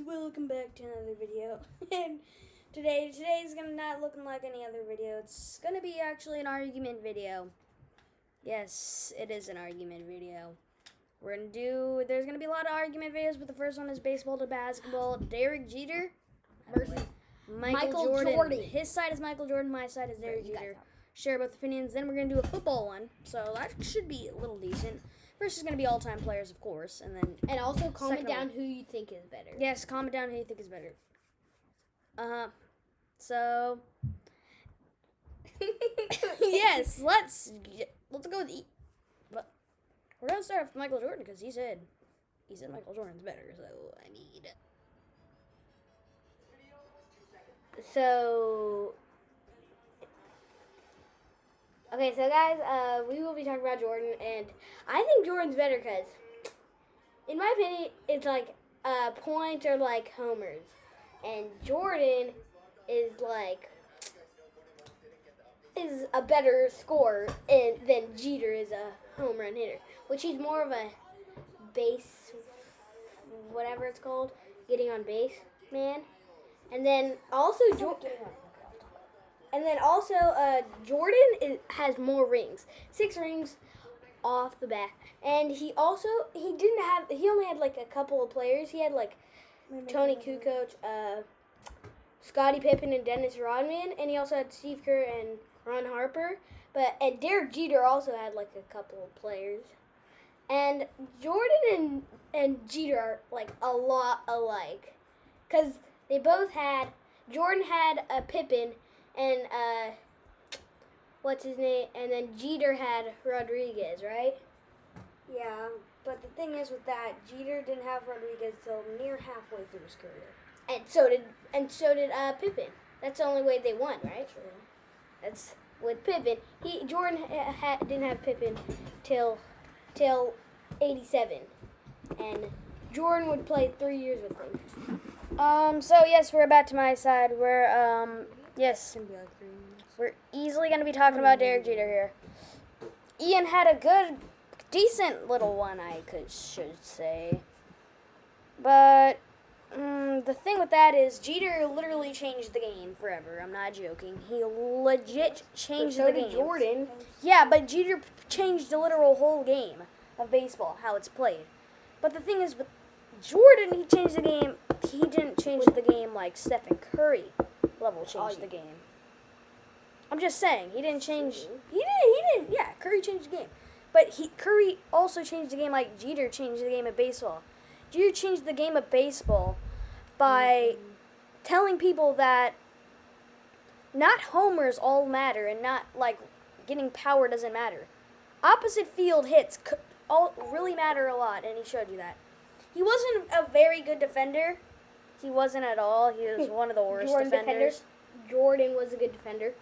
welcome back to another video. And today's gonna not looking like any other video. It's gonna be actually an argument video. Yes, it is an argument video. There's gonna be a lot of argument videos, but the first one is baseball to basketball. Derek Jeter versus Michael Jordan. His side is Michael Jordan, my side is Derek Jeter. Share both opinions. Then we're gonna do a football one, so that should be a little decent. First is going to be all-time players, of course, and also comment down who you think is better. Yes, comment down who you think is better. So yes, let's go with but we're gonna start with Michael Jordan because he said Michael Jordan's better. So I mean, okay, so guys, we will be talking about Jordan, and I think Jordan's better because, in my opinion, it's like points are like homers, and Jordan is a better scorer than Jeter is a home run hitter, which he's more of a base, whatever it's called, getting on base man, and then also Jordan has more rings, 6 rings off the bat, and he only had like a couple of players. He had like Tony Kukoc, Scottie Pippen, and Dennis Rodman, and he also had Steve Kerr and Ron Harper. And Derek Jeter also had like a couple of players, and Jordan and Jeter are like a lot alike, because they both had. Jordan had a Pippen and what's his name? And then Jeter had Rodriguez, right? Yeah, but the thing is with that, Jeter didn't have Rodriguez till near halfway through his career. And so did Pippen. That's the only way they won, right? True. That's with Pippen. Jordan didn't have Pippen till 87, and Jordan would play 3 years with him. So yes, we're back to my side. We're easily going to be talking about Derek Jeter here. Ian had a decent little one, should say. But the thing with that is Jeter literally changed the game forever. I'm not joking. He legit changed the game. Jordan. Yeah, but Jeter changed the literal whole game of baseball, how it's played. But the thing is with Jordan, he changed the game. He didn't change the game like Stephen Curry level changed the game. I'm just saying, he didn't change. He didn't. Yeah, Curry changed the game. But Curry also changed the game like Jeter changed the game of baseball. Jeter changed the game of baseball by telling people that not homers all matter and not like getting power doesn't matter. Opposite field hits all really matter a lot, and he showed you that. He wasn't a very good defender. He wasn't at all. He was one of the worst defenders. Jordan was a good defender.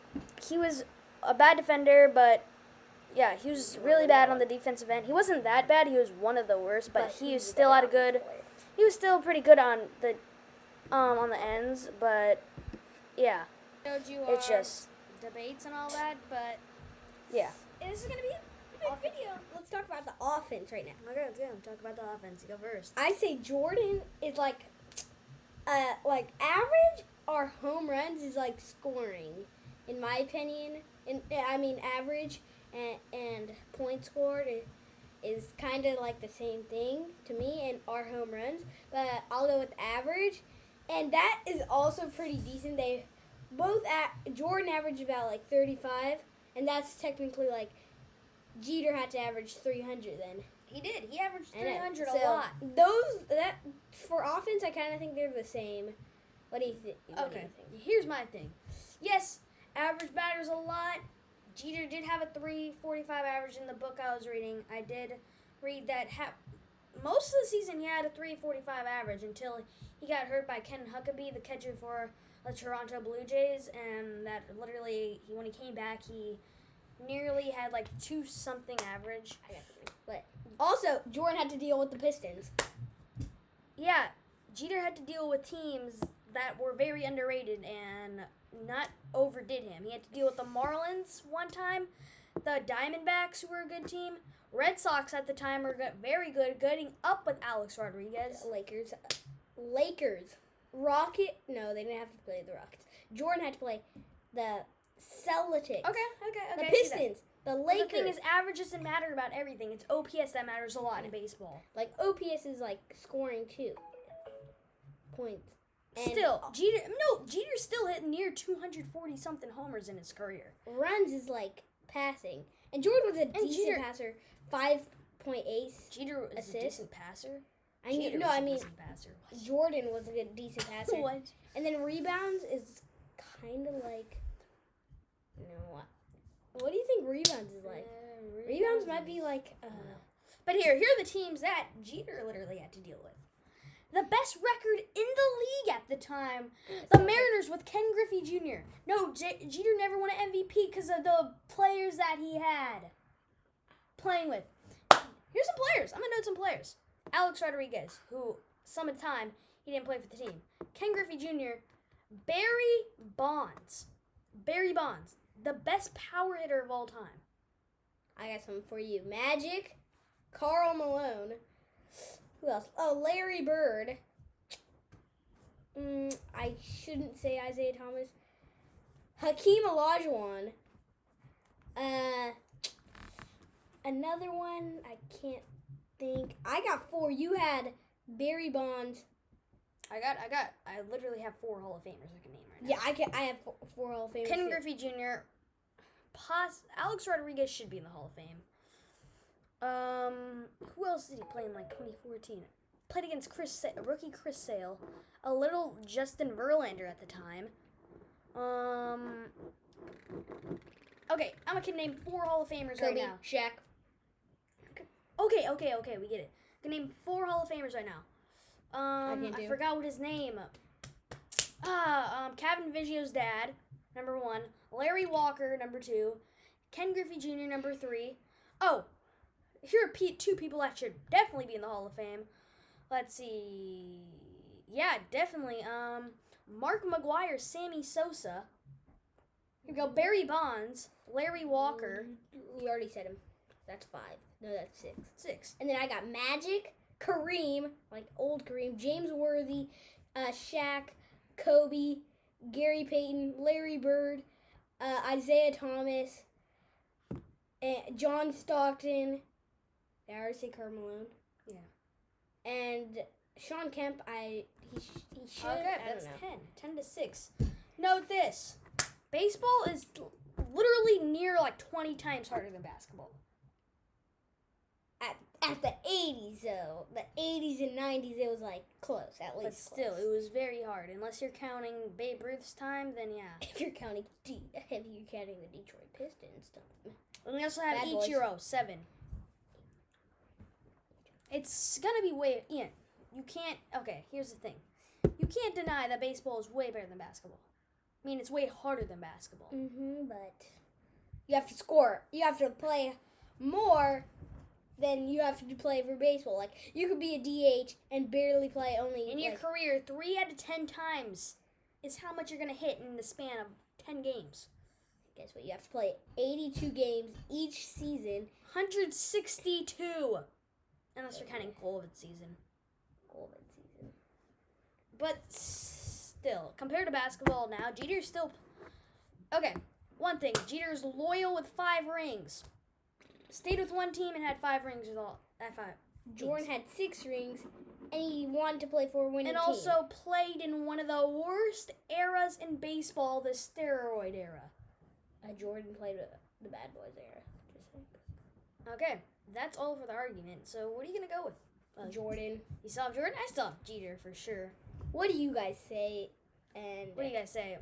He was a bad defender, but yeah, he was really bad on the defensive end. He wasn't that bad. He was one of the worst, but he was still he was still pretty good on the ends, but yeah. Showed you it's just debates and all that, but yeah. This is gonna be a big video. Let's talk about the offense right now. Okay, let's go. Talk about the offense. You go first. I say Jordan is like average or home runs is like scoring, in my opinion. Average and points scored is kind of like the same thing to me, and our home runs. But I'll go with average, and that is also pretty decent. They both Jordan averaged about like 35, and that's technically like Jeter had to average 300 then. He did. He averaged 300 a lot. For offense, I kind of think they're the same. What do you think? Okay. Here's my thing. Yes, average matters a lot. Jeter did have a 345 average in the book I was reading. I did read that most of the season he had a 345 average until he got hurt by Ken Huckabee, the catcher for the Toronto Blue Jays, and that literally when he came back, he nearly had like 2-something average. But also, Jordan had to deal with the Pistons. Yeah, Jeter had to deal with teams that were very underrated and not overdid him. He had to deal with the Marlins one time, the Diamondbacks, who were a good team. Red Sox at the time were very good, getting up with Alex Rodriguez. Lakers. No, they didn't have to play the Rockets. Jordan had to play the Celtics. Okay. The I see that. Pistons. The But Lakers. the thing is, average doesn't matter about everything. It's OPS that matters a lot in baseball. Like, OPS is like scoring 2 points. And Still, Jeter's still hitting near 240 something homers in his career. runs is like passing. And Jordan was a decent Jeter- passer. 5.8. Jeter is a Assist? decent passer. I Jeter no, was I a mean decent passer. Jordan was a good decent passer. What? And then rebounds is kind of like, what do you think rebounds is like? Rebounds might be like, But here are the teams that Jeter literally had to deal with. The best record in the league at the time, the Mariners with Ken Griffey Jr. No, Jeter never won an MVP because of the players that he had playing with. Here's some players. I'm going to note some players. Alex Rodriguez, who some of the time he didn't play for the team. Ken Griffey Jr., Barry Bonds, the best power hitter of all time. I got something for you. Magic, Karl Malone. Who else? Oh, Larry Bird. I shouldn't say Isaiah Thomas. Hakeem Olajuwon. Another one, I can't think. I got 4. You had Barry Bonds. I literally have 4 Hall of Famers I can name right now. Yeah, I have 4 Hall of Famers. Ken Griffey Jr. Alex Rodriguez should be in the Hall of Fame. Who else did he play in like 2014? Played against rookie Chris Sale, a little Justin Verlander at the time. Okay, I'm gonna name 4 Hall of Famers right Kobe, now. Shaq. Okay, we get it. I'm gonna name 4 Hall of Famers right now. I forgot what his name. Kevin Biggio's dad, number 1. Larry Walker, number 2. Ken Griffey Jr., number 3. Oh, here are 2 people that should definitely be in the Hall of Fame. Let's see. Yeah, definitely. Mark McGwire, Sammy Sosa. Here we go. Barry Bonds, Larry Walker. We already said him. That's 5. No, that's 6. 6. And then I got Magic, Kareem, like old Kareem, James Worthy, Shaq, Kobe, Gary Payton, Larry Bird, Isaiah Thomas, and John Stockton. Did I already say Karl Malone? Yeah. And Sean Kemp, he should. Okay, I that's don't know. 10 to 6. Note this. Baseball is literally near like 20 times harder than basketball. At the 80s, though, the 80s and 90s, it was like close, at least. But still, it was very hard. Unless you're counting Babe Ruth's time, then yeah. If you're counting the Detroit Pistons, And we also have Bad boys. Ichiro, 7. It's gonna be way. Ian, you can't. Okay, here's the thing. You can't deny that baseball is way better than basketball. I mean, it's way harder than basketball. But you have to score. You have to play more than you have to play for baseball. Like, you could be a DH and barely play only. In your career, 3 out of 10 times is how much you're gonna hit in the span of 10 games. Guess what? You have to play 82 games each season. 162. Unless you're counting Golden season. But still, compared to basketball now, Jeter's still... Okay, one thing. Jeter's loyal with 5 rings. Stayed with one team and had 5 rings with all... 5. Jordan had 6 rings, and he wanted to play for a winning And team. also played in one of the worst eras in baseball, the steroid era. Jordan played the Bad Boys era. Just like. Okay, that's all for the argument. So what are you going to go with? Jordan. You still have Jordan? I still have Jeter for sure. What do you guys say? And What do you guys say?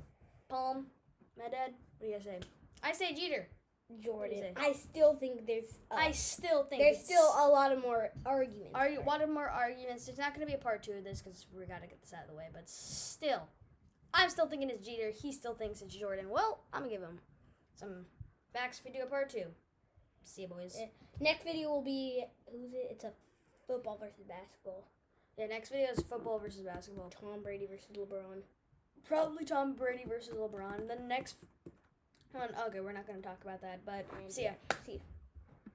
Palm? My dad? What do you guys say? I say Jeter. Jordan. say? I still think there's. I still think there's it's- still a lot of more arguments. One of more arguments. There's not going to be a part 2 of this because we got to get this out of the way. But still, I'm still thinking it's Jeter. He still thinks it's Jordan. Well, I'm going to give him some facts if we do a part 2. See you, boys. Next video will be, who's it? It's a football versus basketball. Yeah, next video is football versus basketball. Tom Brady versus LeBron. Probably Tom Brady versus LeBron. The next one, okay, we're not going to talk about that. But see ya. See ya.